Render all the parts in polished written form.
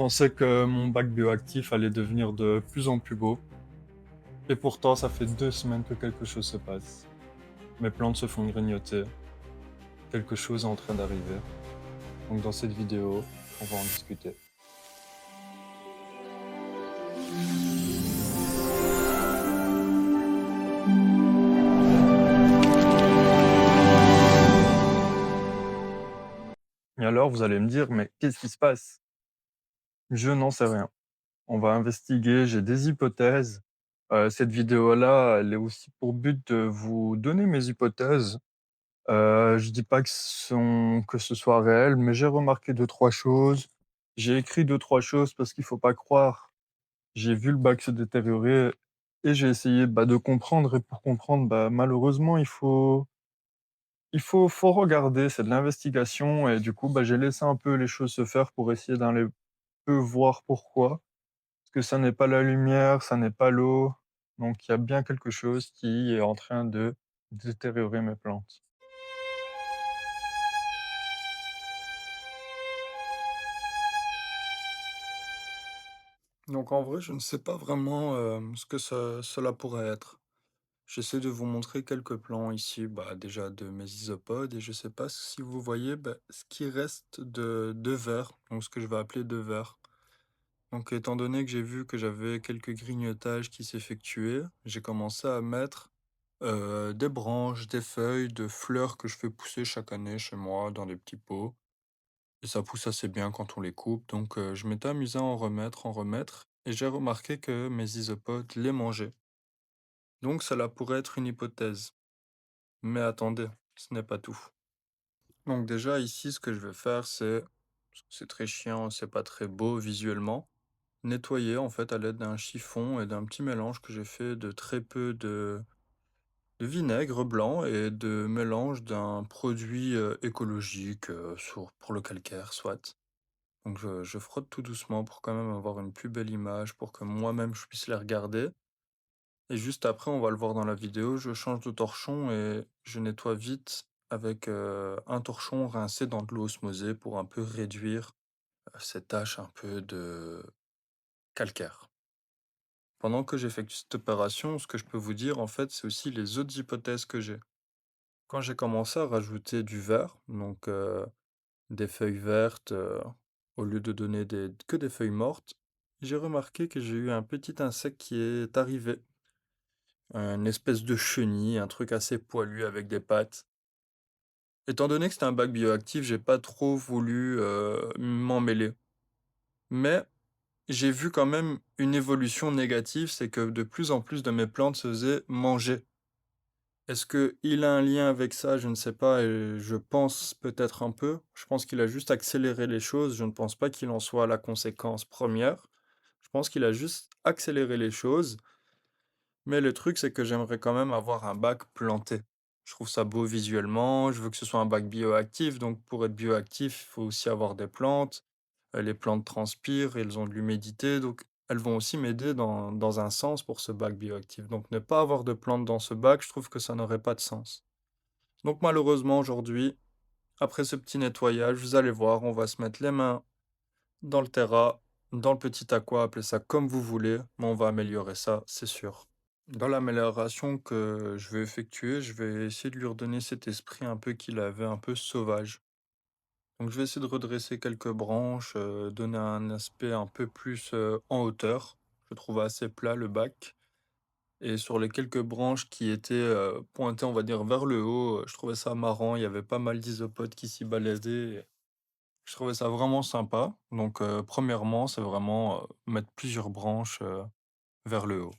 pensais que mon bac bioactif allait devenir de plus en plus beau. Et pourtant, ça fait 2 semaines que quelque chose se passe. Mes plantes se font grignoter. Quelque chose est en train d'arriver. Donc dans cette vidéo, on va en discuter. Et alors, vous allez me dire, mais qu'est-ce qui se passe? Je n'en sais rien. On va investiguer, j'ai des hypothèses. Cette vidéo-là, elle est aussi pour but de vous donner mes hypothèses. Je dis pas que ce soit réel, mais j'ai remarqué deux trois choses. J'ai écrit deux trois choses parce qu'il faut pas croire. J'ai vu le bac se détériorer et j'ai essayé, de comprendre et pour comprendre, malheureusement, il faut regarder, c'est de l'investigation et du coup, j'ai laissé un peu les choses se faire pour essayer d'un peu voir pourquoi. Parce que ça n'est pas la lumière, ça n'est pas l'eau, donc il y a bien quelque chose qui est en train de détériorer mes plantes. Donc en vrai, je ne sais pas vraiment, ce que cela pourrait être. J'essaie de vous montrer quelques plans ici, déjà de mes isopodes et je ne sais pas si vous voyez, ce qui reste de verre, donc ce que je vais appeler de verre. Donc étant donné que j'ai vu que j'avais quelques grignotages qui s'effectuaient, j'ai commencé à mettre, des branches, des feuilles de fleurs que je fais pousser chaque année chez moi dans des petits pots et ça pousse assez bien quand on les coupe donc je m'étais amusé à en remettre et j'ai remarqué que mes isopodes les mangeaient. Donc cela pourrait être une hypothèse. Mais attendez, ce n'est pas tout. Donc déjà ici, ce que je vais faire, c'est très chiant, c'est pas très beau visuellement, nettoyer en fait à l'aide d'un chiffon et d'un petit mélange que j'ai fait de très peu de vinaigre blanc et de mélange d'un produit écologique pour le calcaire, soit. Donc je frotte tout doucement pour quand même avoir une plus belle image, pour que moi-même je puisse les regarder. Et juste après, on va le voir dans la vidéo, je change de torchon et je nettoie vite avec un torchon rincé dans de l'eau osmosée pour un peu réduire ces taches un peu de calcaire. Pendant que j'effectue cette opération, ce que je peux vous dire, en fait, c'est aussi les autres hypothèses que j'ai. Quand j'ai commencé à rajouter du vert, donc des feuilles vertes, au lieu de donner que des feuilles mortes, j'ai remarqué que j'ai eu un petit insecte qui est arrivé. Une espèce de chenille, un truc assez poilu avec des pattes. Étant donné que c'était un bac bioactif, j'ai pas trop voulu, m'en mêler. Mais j'ai vu quand même une évolution négative, c'est que de plus en plus de mes plantes se faisaient manger. Est-ce qu'il a un lien avec ça? Je ne sais pas et je pense peut-être un peu. Je pense qu'il a juste accéléré les choses, je ne pense pas qu'il en soit la conséquence première. Je pense qu'il a juste accéléré les choses. Mais le truc, c'est que j'aimerais quand même avoir un bac planté. Je trouve ça beau visuellement, je veux que ce soit un bac bioactif, donc pour être bioactif, il faut aussi avoir des plantes. Les plantes transpirent, elles ont de l'humidité, donc elles vont aussi m'aider dans un sens pour ce bac bioactif. Donc ne pas avoir de plantes dans ce bac, je trouve que ça n'aurait pas de sens. Donc malheureusement aujourd'hui, après ce petit nettoyage, vous allez voir, on va se mettre les mains dans le terra, dans le petit aqua, appelez ça comme vous voulez, mais on va améliorer ça, c'est sûr. Dans l'amélioration que je vais effectuer, je vais essayer de lui redonner cet esprit un peu qu'il avait, un peu sauvage. Donc je vais essayer de redresser quelques branches, donner un aspect un peu plus en hauteur. Je trouve assez plat le bac. Et sur les quelques branches qui étaient pointées, on va dire, vers le haut, je trouvais ça marrant. Il y avait pas mal d'isopodes qui s'y baladaient. Je trouvais ça vraiment sympa. Donc premièrement, c'est vraiment mettre plusieurs branches vers le haut.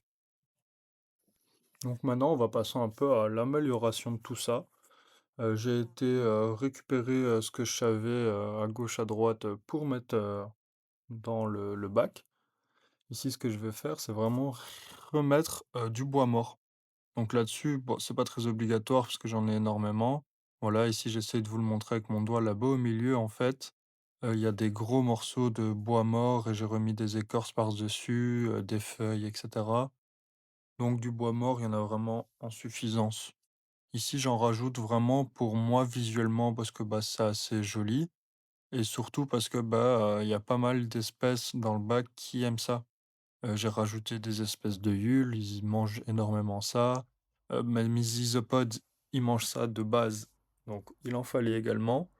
Donc maintenant, on va passer un peu à l'amélioration de tout ça. J'ai été, récupérer, ce que je savais, à gauche, à droite, pour mettre, dans le bac. Ici, ce que je vais faire, c'est vraiment remettre, du bois mort. Donc là-dessus, bon, c'est pas très obligatoire parce que j'en ai énormément. Voilà, ici, j'essaie de vous le montrer avec mon doigt là-bas au milieu, en fait, il y a des gros morceaux de bois mort et j'ai remis des écorces par-dessus, des feuilles et cetera. Donc du bois mort, il y en a vraiment en suffisance. Ici, j'en rajoute vraiment pour moi visuellement parce que, c'est assez joli et surtout parce que, bah, il y a pas mal d'espèces dans le bac qui aiment ça. J'ai rajouté des espèces de hulles, ils mangent énormément ça. Même mes isopodes, ils mangent ça de base, donc il en fallait également,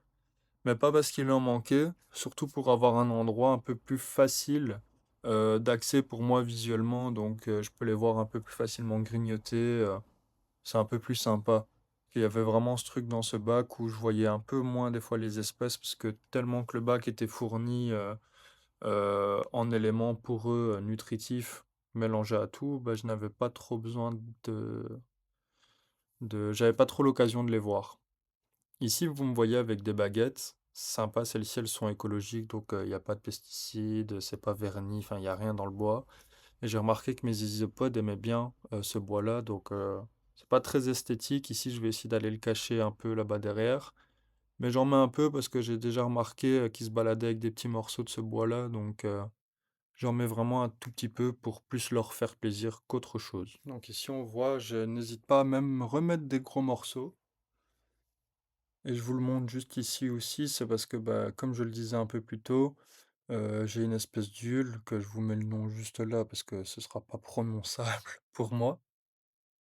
mais pas parce qu'il en manquait, surtout pour avoir un endroit un peu plus facile, d'accès pour moi visuellement, donc je peux les voir un peu plus facilement grignoter, c'est un peu plus sympa. Il y avait vraiment ce truc dans ce bac où je voyais un peu moins des fois les espèces parce que tellement que le bac était fourni, en éléments pour eux, nutritifs mélangés à tout, bah, je n'avais pas trop besoin j'avais pas trop l'occasion de les voir. Ici, vous me voyez avec des baguettes, sympa, celles-ci, elles sont écologiques, donc il y a pas de pesticides, c'est pas verni, enfin, il y a rien dans le bois, et j'ai remarqué que mes isopodes aimaient bien, ce bois-là, donc c'est pas très esthétique. Ici, je vais essayer d'aller le cacher un peu là-bas derrière, mais j'en mets un peu parce que j'ai déjà remarqué, qu'ils se baladaient avec des petits morceaux de ce bois-là, donc j'en mets vraiment un tout petit peu pour plus leur faire plaisir qu'autre chose. Donc ici, on voit, je n'hésite pas à même remettre des gros morceaux. Et je vous le montre juste ici aussi, c'est parce que, bah, comme je le disais un peu plus tôt, j'ai une espèce d'huile que je vous mets le nom juste là parce que ce sera pas prononçable pour moi.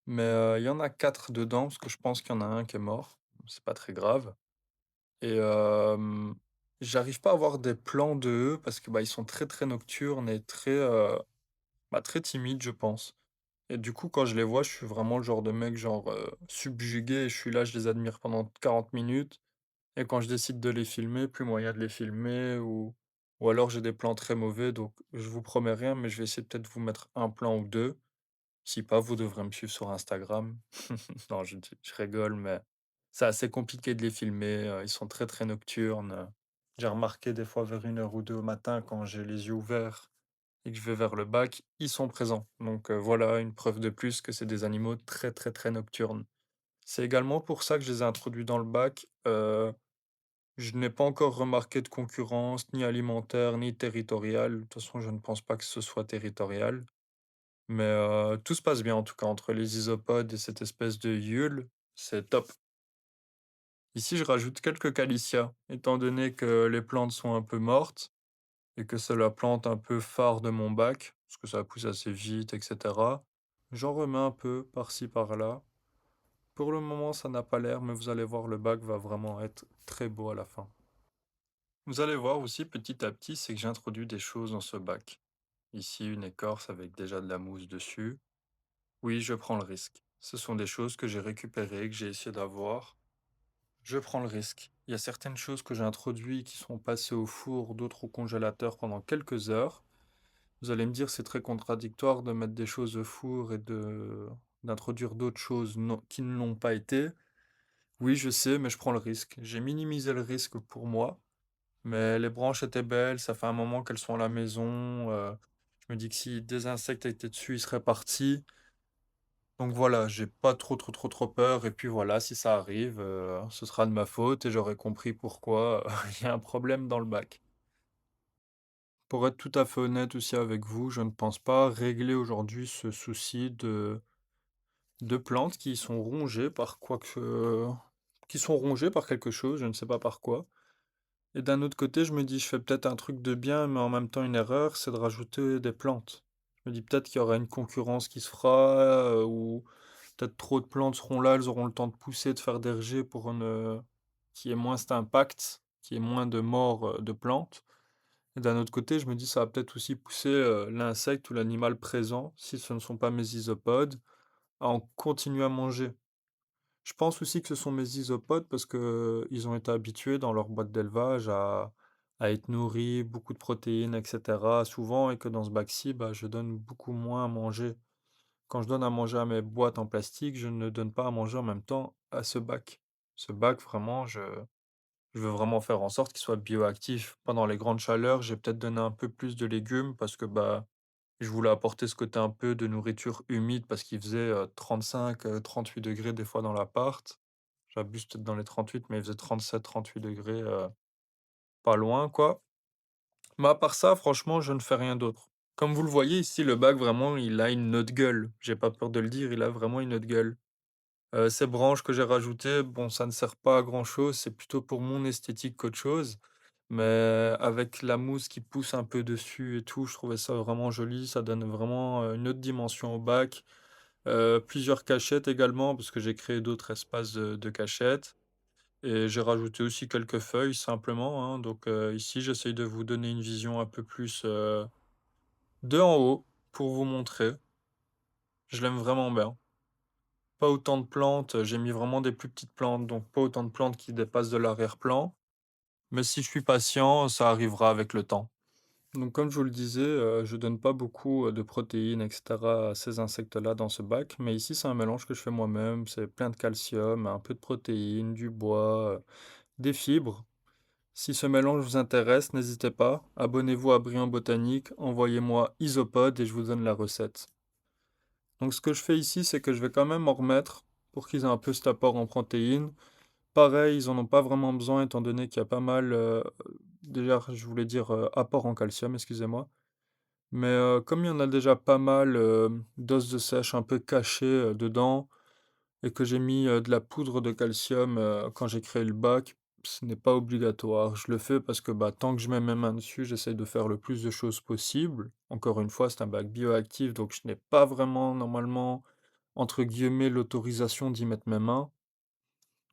Mais, il y en a 4 dedans parce que je pense qu'il y en a un qui est mort. C'est pas très grave et j'arrive pas à avoir des plans d'eux parce que, bah, ils sont très, très nocturnes et très, bah, très timides, je pense. Et du coup, quand je les vois, je suis vraiment le genre de mec genre, subjugué et je suis là, je les admire pendant 40 minutes. Et quand je décide de les filmer, plus moyen de les filmer ou alors j'ai des plans très mauvais, donc je vous promets rien, mais je vais essayer de peut-être vous mettre un plan ou 2. Si pas, vous devrez me suivre sur Instagram. Non, je rigole, mais c'est assez compliqué de les filmer, ils sont très, très nocturnes, J'ai remarqué des fois vers 1 heure ou 2 au matin quand j'ai les yeux ouverts et que je vais vers le bac, ils sont présents. Donc voilà une preuve de plus que c'est des animaux très, très, très nocturnes. C'est également pour ça que je les ai introduits dans le bac, je n'ai pas encore remarqué de concurrence, ni alimentaire, ni territoriale. De toute façon, je ne pense pas que ce soit territorial. Mais tout se passe bien en tout cas entre les isopodes et cette espèce de Yule, c'est top. Ici, je rajoute quelques calicia, étant donné que les plantes sont un peu mortes et que c'est la plante un peu phare de mon bac, parce que ça pousse assez vite, etc. J'en remets un peu par-ci par-là. Pour le moment, ça n'a pas l'air, mais vous allez voir, le bac va vraiment être très beau à la fin. Vous allez voir aussi petit à petit, c'est que j'introduis des choses dans ce bac. Ici, une écorce avec déjà de la mousse dessus. Oui, je prends le risque. Ce sont des choses que j'ai récupérées, que j'ai essayé d'avoir. Je prends le risque. Il y a certaines choses que j'ai introduites qui sont passées au four, d'autres au congélateur pendant quelques heures. Vous allez me dire, c'est très contradictoire de mettre des choses au four et d'introduire d'autres choses qui ne l'ont pas été. Oui, je sais, mais je prends le risque. J'ai minimisé le risque pour moi. Mais les branches étaient belles, ça fait un moment qu'elles sont à la maison. Je me dis que si des insectes étaient dessus, ils seraient partis. Donc voilà, j'ai pas trop, trop, trop, trop peur. Et puis voilà, si ça arrive, ce sera de ma faute et j'aurai compris pourquoi il y a un problème dans le bac. Pour être tout à fait honnête aussi avec vous, je ne pense pas régler aujourd'hui ce souci de plantes qui sont rongées par quoi que, qui sont rongées par quelque chose, je ne sais pas par quoi. Et d'un autre côté, je me dis: «Je fais peut-être un truc de bien, mais en même temps une erreur, c'est de rajouter des plantes». Je me dis: «Peut-être qu'il y aura une concurrence qui se fera, ou peut-être trop de plantes seront là, elles auront le temps de pousser, de faire des rejets pour ne qu'il y ait moins cet impact, qu'il y ait moins de morts, de plantes». Et d'un autre côté, je me dis: «Ça va peut-être aussi pousser, l'insecte ou l'animal présent, si ce ne sont pas mes isopodes, à en continuer à manger». Je pense aussi que ce sont mes isopodes parce que ils ont été habitués dans leur boîte d'élevage à être nourris, beaucoup de protéines et cetera, souvent et que dans ce bac-ci, bah, je donne beaucoup moins à manger. Quand je donne à manger à mes boîtes en plastique, je ne donne pas à manger en même temps à ce bac. Ce bac, vraiment, je veux vraiment faire en sorte qu'il soit bioactif. Pendant les grandes chaleurs, j'ai peut-être donné un peu plus de légumes parce que, bah, je voulais apporter ce côté un peu de nourriture humide parce qu'il faisait, 35, 38 degrés des fois dans l'appart. J'abuse peut-être dans les 38, mais il faisait 37, 38 degrés, pas loin quoi. Mais à part ça, franchement, je ne fais rien d'autre. Comme vous le voyez ici, le bac vraiment, il a une autre gueule. J'ai pas peur de le dire, il a vraiment une autre gueule. Ces branches que j'ai rajoutées, bon, ça ne sert pas à grand chose, c'est plutôt pour mon esthétique qu'autre chose. mais avec la mousse qui pousse un peu dessus et tout, je trouvais ça vraiment joli. Ça donne vraiment, une autre dimension au bac. Plusieurs cachettes également, parce que j'ai créé d'autres espaces de cachettes et j'ai rajouté aussi quelques feuilles simplement, hein. Donc, ici, j'essaye de vous donner une vision un peu plus, de en haut pour vous montrer. Je l'aime vraiment bien. Pas autant de plantes, j'ai mis vraiment des plus petites plantes, donc pas autant de plantes qui dépassent de l'arrière-plan. Mais si je suis patient, ça arrivera avec le temps. Donc comme je vous le disais, je donne pas beaucoup, de protéines et cetera à ces insectes-là dans ce bac, mais ici, c'est un mélange que je fais moi-même. C'est plein de calcium, un peu de protéines, du bois, des fibres. Si ce mélange vous intéresse, n'hésitez pas, abonnez-vous à Brillant Botanique, envoyez-moi Isopod et je vous donne la recette. Donc ce que je fais ici, c'est que je vais quand même en remettre pour qu'ils aient un peu cet apport en protéines. Pareil, ils en ont pas vraiment besoin étant donné qu'il y a pas mal, déjà je voulais dire, apport en calcium, excusez-moi. Mais, comme il y en a déjà pas mal, d'os de sèche un peu cachés, dedans et que j'ai mis, de la poudre de calcium, quand j'ai créé le bac, ce n'est pas obligatoire. Je le fais parce que, bah, tant que je mets mes mains dessus, j'essaie de faire le plus de choses possible. Encore une fois, c'est un bac bioactif, donc je n'ai pas vraiment normalement, entre guillemets, «l'autorisation» d'y mettre mes mains.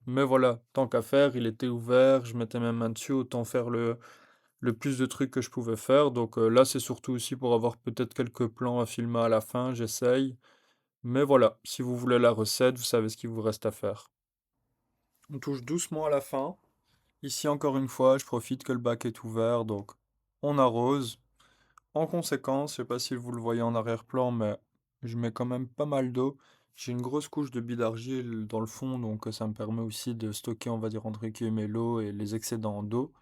Mais voilà, tant qu'à faire, il était ouvert, je mettais mes mains dessus, autant faire le plus de trucs que je pouvais faire. Donc là, c'est surtout aussi pour avoir peut-être quelques plans à filmer à la fin, j'essaye. Mais voilà, si vous voulez la recette, vous savez ce qu'il vous reste à faire. On touche doucement à la fin. Ici, encore une fois, je profite que le bac est ouvert, donc on arrose. En conséquence, je sais pas si vous le voyez en arrière-plan, mais je mets quand même pas mal d'eau. J'ai une grosse couche de billes d'argile dans le fond, donc ça me permet aussi de stocker, on va dire, entre guillemets, l'eau et les excédents d'eau.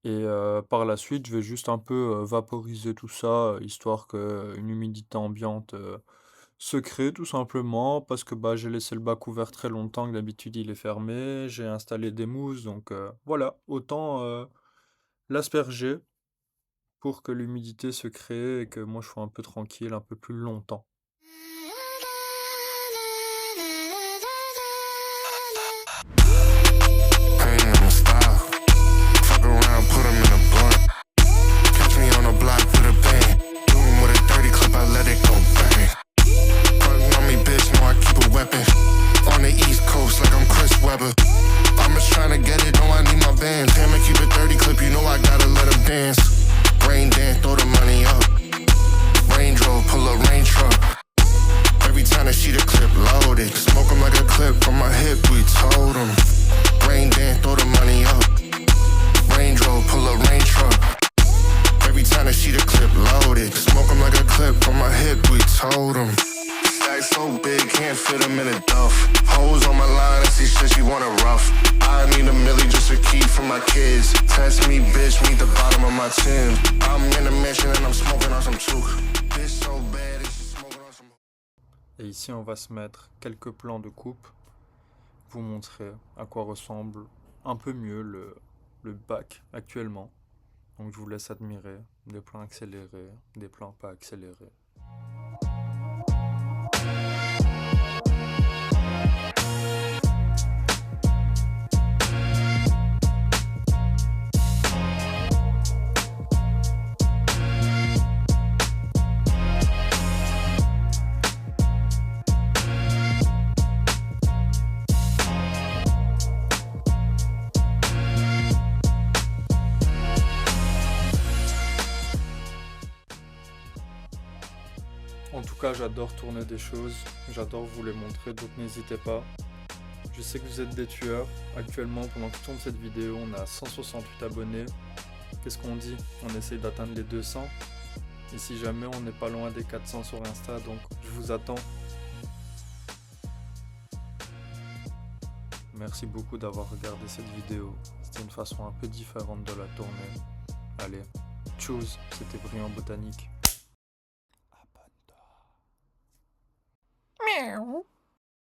Et par la suite, je vais juste un peu, vaporiser tout ça, histoire qu'une humidité ambiante, se crée tout simplement. Parce que, bah, j'ai laissé le bac ouvert très longtemps, que d'habitude il est fermé. J'ai installé des mousses, donc voilà, autant, l'asperger pour que l'humidité se crée et que moi je sois un peu tranquille, un peu plus longtemps. Ain't in style. Fuck around, put 'em in a blunt. Catch me on the block with a bang. Do 'em with a dirty clip, I let it go bang. Front on me, bitch, know I keep a weapon. On the East Coast, like I'm Chris Webber. I'm just trying to get it, know I need my bands. Damn, I keep a 30 clip, you know I gotta let 'em dance. Rain dance, throw the money up. Range Rover, pull a range truck. Every time they see the clip loaded, smoke 'em like a clip from my hip, we told 'em. Rain dance, throw the money up. Range Rover, pull a range truck. Every time they see the clip loaded, smoke 'em like a clip from my hip, we told 'em. Stack so big, can't fit 'em in a duff. Hoes on my line, I see shit she wanna rough. I need a milli just to keep for my kids. Test me, bitch, meet the bottom of my chin. I'm in a mansion and I'm smoking on some too. Bitch so bad, and she smoking on some. Et ici, on va se mettre quelques plans de coupe, vous montrer à quoi ressemble un peu mieux le bac actuellement. Donc je vous laisse admirer des plans accélérés, des plans pas accélérés. En tout cas, j'adore tourner des choses, j'adore vous les montrer, donc n'hésitez pas. Je sais que vous êtes des tueurs. Actuellement, pendant que je tourne cette vidéo, on a 168 abonnés. Qu'est-ce qu'on dit? On essaye d'atteindre les 200. Et si jamais, on n'est pas loin des 400 sur Insta, donc je vous attends. Merci beaucoup d'avoir regardé cette vidéo. C'était une façon un peu différente de la tourner. Allez, tchuss, c'était Brillant Botanique. Abonne-toi. Meow.